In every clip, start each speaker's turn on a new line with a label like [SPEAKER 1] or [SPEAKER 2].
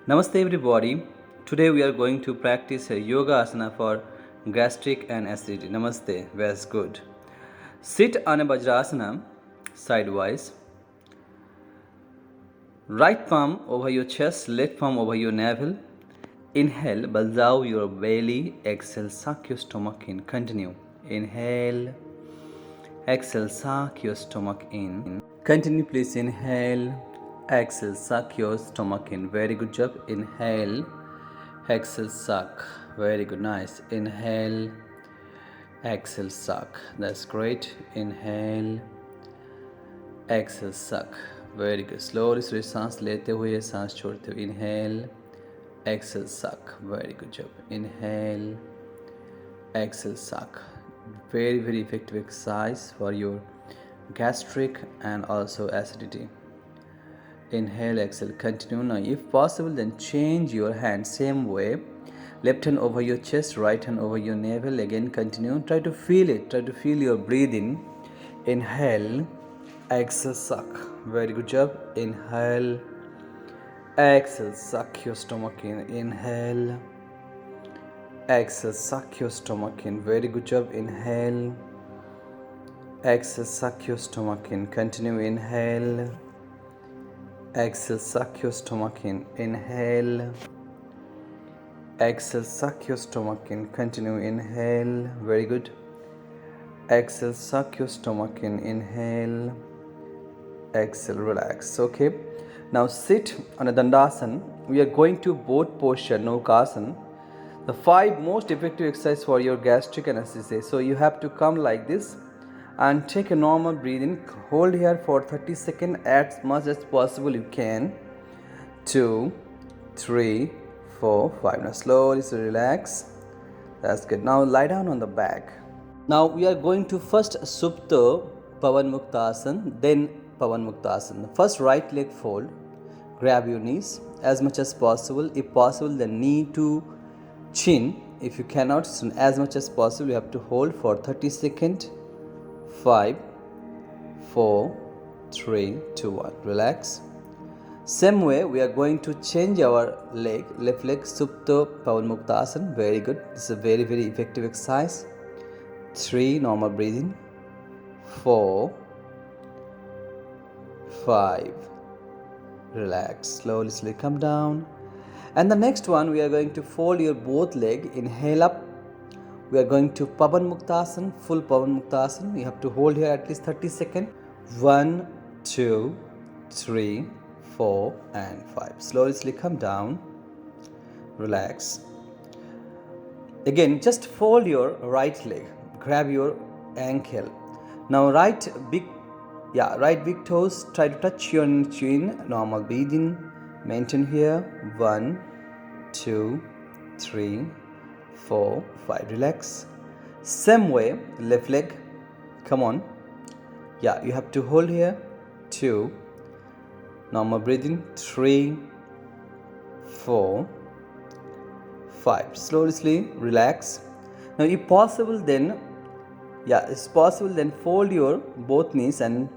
[SPEAKER 1] Namaste everybody. Today we are going to practice a yoga asana for gastric and acidity. Namaste. Very good. Sit on a vajrasana sidewise. Right palm over your chest, left palm over your navel. Inhale, bulge out your belly. Exhale, suck your stomach in. Continue. Inhale. Exhale, suck your stomach in. Continue, please. Inhale. Exhale, suck your stomach in. Very good job. Inhale. Exhale, suck. Very good. Nice. Inhale. Exhale, suck. That's great. Inhale. Exhale, suck. Very good. Slowly सांस लेते हुए सांस छोड़ते हुए. Inhale. Exhale, suck. Very good job. Inhale. Exhale, suck. Very effective exercise for your gastric and also acidity. Inhale, exhale, continue. Now if possible, then change your hand same way. Left hand over your chest, right hand over your navel. Again continue. Try to feel it. Try to feel your breathing. Inhale, exhale, suck. Very good job. Inhale, exhale, suck your stomach in. Inhale, exhale, suck your stomach in. Very good job. Inhale, exhale, suck your stomach in. Continue. Inhale, exhale, suck your stomach in. Inhale, exhale, suck your stomach in. Continue. Inhale. Very good. Exhale, suck your stomach in. Inhale. Exhale, relax. Okay. Now sit on a dandasana. We are going to boat posture, Naukasana. The 5 most effective exercise for your gastric and acidity. So you have to come like this and take a normal breathing. Hold here for 30 seconds as much as possible you can. 2, 3, 4, 5. Now slowly relax. That's good. Now lie down on the back. Now we are going to first Supta Pavan Muktasana, then Pavan Muktasana. First right leg fold. Grab your knees as much as possible. If possible, the knee to chin. If you cannot, as much as possible, you have to hold for 30 seconds. 5, 4, 3, 2, 1. Relax. Same way, we are going to change our leg, left leg, Supta Pavan Muktasana. Very good. This is a very effective exercise. 3, normal breathing. 4, 5. Relax. Slowly come down. And the next one, we are going to fold your both leg. Inhale up. We are going to Pavan Muktasana, full Pavan Muktasana. You have to hold here at least 30 seconds. 1, 2, 3, 4, and 5. Slowly come down. Relax. Again, just fold your right leg. Grab your ankle. Now right big toes. Try to touch your chin. Normal breathing. Maintain here. 1, 2, 3, 4, 5. Relax. Same way, left leg. Come on. You have to hold here. 2. Normal breathing. 3, 4, 5. Slowly relax. Now if possible then fold your both knees and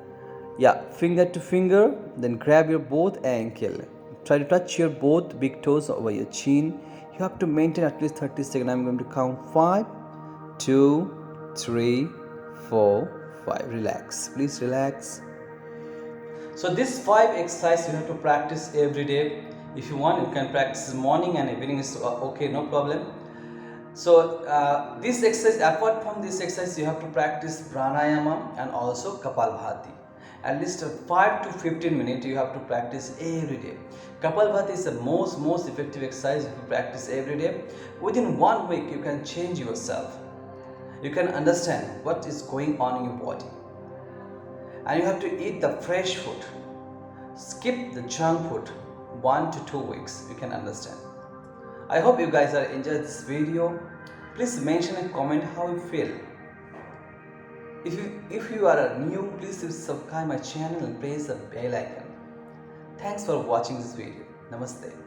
[SPEAKER 1] finger to finger, then grab your both ankle. Try to touch your both big toes over your chin. You have to maintain at least 30 seconds. I'm going to count 5, 2, 3, 4, 5. Relax. Please relax. So these 5 exercises you have to practice every day. If you want, you can practice morning and evening is okay, no problem. So this exercise, apart from this exercise, you have to practice pranayama and also kapalbhati. At least 5 to 15 minutes you have to practice every day. Kapalbhati is the most effective exercise if you practice every day. Within 1 week you can change yourself. You can understand what is going on in your body. And you have to eat the fresh food. Skip the junk food. 1 to 2 weeks you can understand. I hope you guys are enjoyed this video. Please mention and comment how you feel. If you are new, please subscribe my channel and press the bell icon. Thanks for watching this video. Namaste.